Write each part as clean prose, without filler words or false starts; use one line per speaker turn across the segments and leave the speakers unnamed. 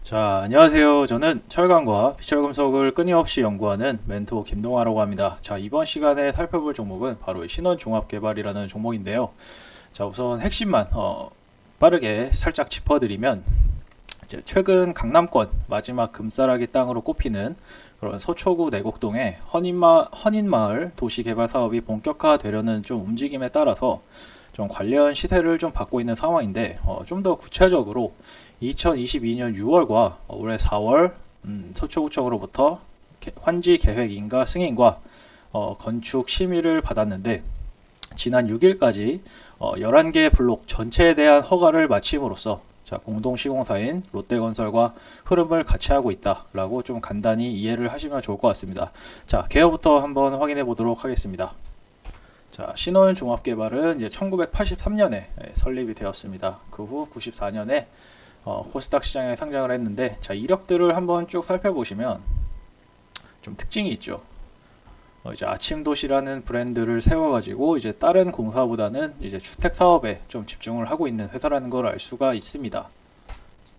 자, 안녕하세요. 저는 철강과 비철금속을 끊임없이 연구하는 멘토 김동아라고 합니다. 자, 이번 시간에 살펴볼 종목은 바로 신원종합개발이라는 종목인데요. 자, 우선 핵심만 빠르게 살짝 짚어드리면 이제 최근 강남권 마지막 금싸라기 땅으로 꼽히는 그런 서초구 내곡동의 헌인마을 도시개발 사업이 본격화되려는 좀 움직임에 따라서 좀 관련 시세를 좀 받고 있는 상황인데 좀 더 구체적으로 2022년 6월과 올해 4월 서초구청으로부터 환지 계획 인가 승인과 건축 심의를 받았는데 지난 6일까지 11개 블록 전체에 대한 허가를 마침으로써 자, 공동시공사인 롯데건설과 흐름을 같이 하고 있다라고 좀 간단히 이해를 하시면 좋을 것 같습니다. 자, 개요부터 한번 확인해 보도록 하겠습니다. 자, 신원종합개발은 이제 1983년에 설립이 되었습니다. 그 후 94년에 코스닥 시장에 상장을 했는데, 자, 이력들을 한번 쭉 살펴보시면 좀 특징이 있죠. 이제 아침도시라는 브랜드를 세워가지고 이제 다른 공사보다는 이제 주택 사업에 좀 집중을 하고 있는 회사라는 걸 알 수가 있습니다.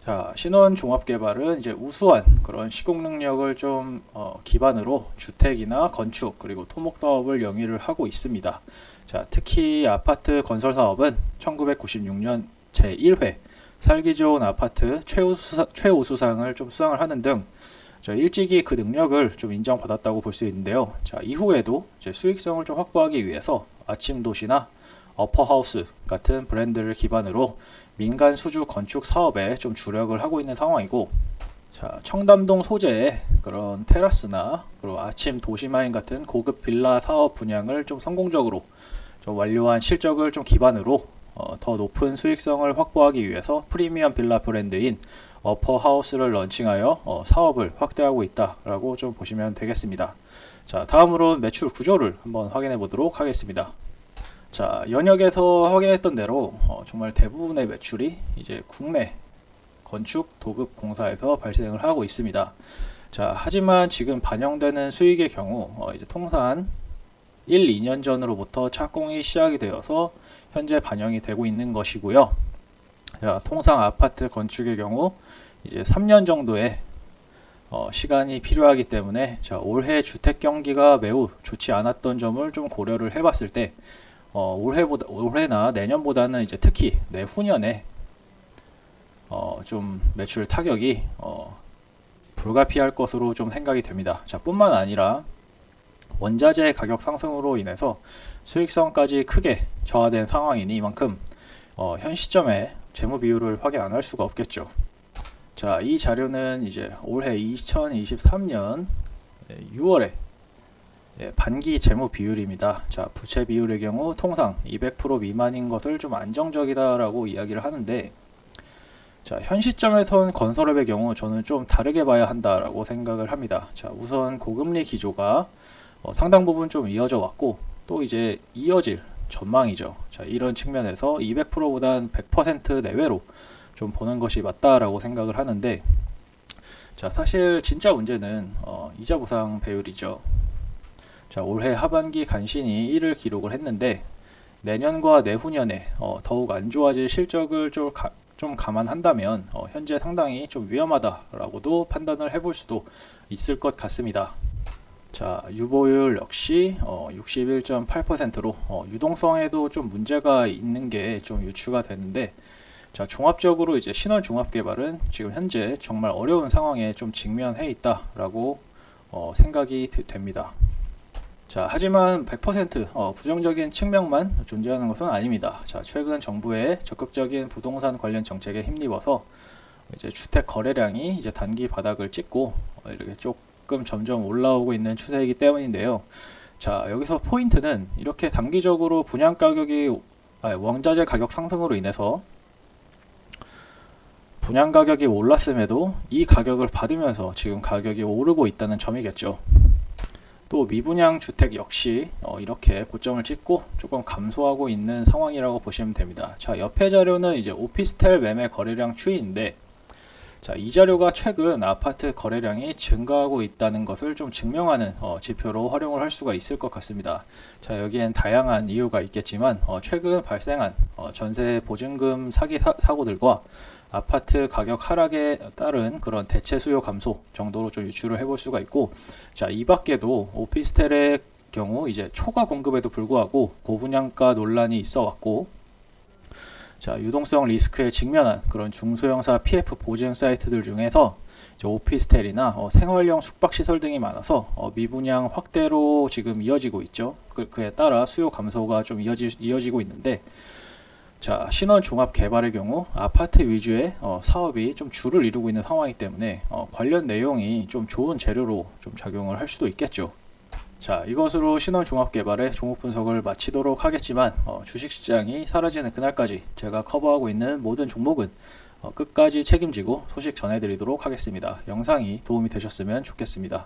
자, 신원종합개발은 이제 우수한 그런 시공 능력을 좀 기반으로 주택이나 건축 그리고 토목 사업을 영위를 하고 있습니다. 자, 특히 아파트 건설 사업은 1996년 제1회 살기 좋은 아파트 최우수상을 좀 수상을 하는 등 일찍이 그 능력을 좀 인정받았다고 볼 수 있는데요. 자, 이후에도 이제 수익성을 좀 확보하기 위해서 아침도시나 어퍼하우스 같은 브랜드를 기반으로 민간 수주 건축 사업에 좀 주력을 하고 있는 상황이고, 자, 청담동 소재의 그런 테라스나 그리고 아침 도시마인 같은 고급 빌라 사업 분양을 좀 성공적으로 좀 완료한 실적을 좀 기반으로 더 높은 수익성을 확보하기 위해서 프리미엄 빌라 브랜드인 어퍼하우스를 런칭하여 사업을 확대하고 있다라고 좀 보시면 되겠습니다. 자, 다음으로 매출 구조를 한번 확인해 보도록 하겠습니다. 자, 연역에서 확인했던 대로 정말 대부분의 매출이 이제 국내 건축 도급 공사에서 발생을 하고 있습니다. 자, 하지만 지금 반영되는 수익의 경우 이제 통산 1, 2년 전으로부터 착공이 시작이 되어서 현재 반영이 되고 있는 것이고요. 자, 통상 아파트 건축의 경우 이제 3년 정도의 시간이 필요하기 때문에 자, 올해 주택 경기가 매우 좋지 않았던 점을 좀 고려를 해봤을 때 올해나 내년보다는 이제 특히 내후년에 좀 매출 타격이 불가피할 것으로 좀 생각이 됩니다. 자, 뿐만 아니라 원자재 가격 상승으로 인해서 수익성까지 크게 저하된 상황이니만큼 현 시점에 재무 비율을 확인 안 할 수가 없겠죠. 자, 이 자료는 이제 올해 2023년 6월에 반기 재무 비율입니다. 자, 부채 비율의 경우 통상 200% 미만인 것을 좀 안정적이다라고 이야기를 하는데, 자, 현 시점에선 건설업의 경우 저는 좀 다르게 봐야 한다라고 생각을 합니다. 자, 우선 고금리 기조가 상당 부분 좀 이어져 왔고 또 이제 이어질 전망이죠. 자, 이런 측면에서 200%보단 100% 내외로 좀 보는 것이 맞다라고 생각을 하는데, 자, 사실 진짜 문제는 이자 보상 배율이죠. 자, 올해 하반기 간신히 1을 기록을 했는데 내년과 내후년에 더욱 안 좋아질 실적을 좀 감안한다면 현재 상당히 좀 위험하다라고도 판단을 해볼 수도 있을 것 같습니다. 자, 유보율 역시 61.8%로 유동성에도 좀 문제가 있는 게 좀 유추가 되는데, 자, 종합적으로 이제 신원종합개발은 지금 현재 정말 어려운 상황에 좀 직면해 있다라고 생각이 됩니다. 자, 하지만 100% 부정적인 측면만 존재하는 것은 아닙니다. 자, 최근 정부의 적극적인 부동산 관련 정책에 힘입어서 이제 주택 거래량이 이제 단기 바닥을 찍고 이렇게 조금 점점 올라오고 있는 추세이기 때문인데요. 자, 여기서 포인트는 이렇게 단기적으로 원자재 가격 상승으로 인해서 분양 가격이 올랐음에도 이 가격을 받으면서 지금 가격이 오르고 있다는 점이겠죠. 또 미분양 주택 역시 이렇게 고점을 찍고 조금 감소하고 있는 상황이라고 보시면 됩니다. 자, 옆에 자료는 이제 오피스텔 매매 거래량 추이인데, 자, 이 자료가 최근 아파트 거래량이 증가하고 있다는 것을 좀 증명하는 지표로 활용을 할 수가 있을 것 같습니다. 자, 여기엔 다양한 이유가 있겠지만 최근 발생한 전세 보증금 사기 사고들과 아파트 가격 하락에 따른 그런 대체 수요 감소 정도로 좀 유추를 해볼 수가 있고, 자, 이 밖에도 오피스텔의 경우 이제 초과 공급에도 불구하고 고분양가 논란이 있어 왔고, 자, 유동성 리스크에 직면한 그런 중소형사 PF 보증 사이트들 중에서 오피스텔이나 생활형 숙박시설 등이 많아서 미분양 확대로 지금 이어지고 있죠. 그에 따라 수요 감소가 좀 이어지고 있는데, 자, 신원 종합 개발의 경우 아파트 위주의 사업이 좀 주를 이루고 있는 상황이기 때문에 관련 내용이 좀 좋은 재료로 좀 작용을 할 수도 있겠죠. 자, 이것으로 신원 종합 개발의 종목 분석을 마치도록 하겠지만, 주식시장이 사라지는 그날까지 제가 커버하고 있는 모든 종목은 끝까지 책임지고 소식 전해드리도록 하겠습니다. 영상이 도움이 되셨으면 좋겠습니다.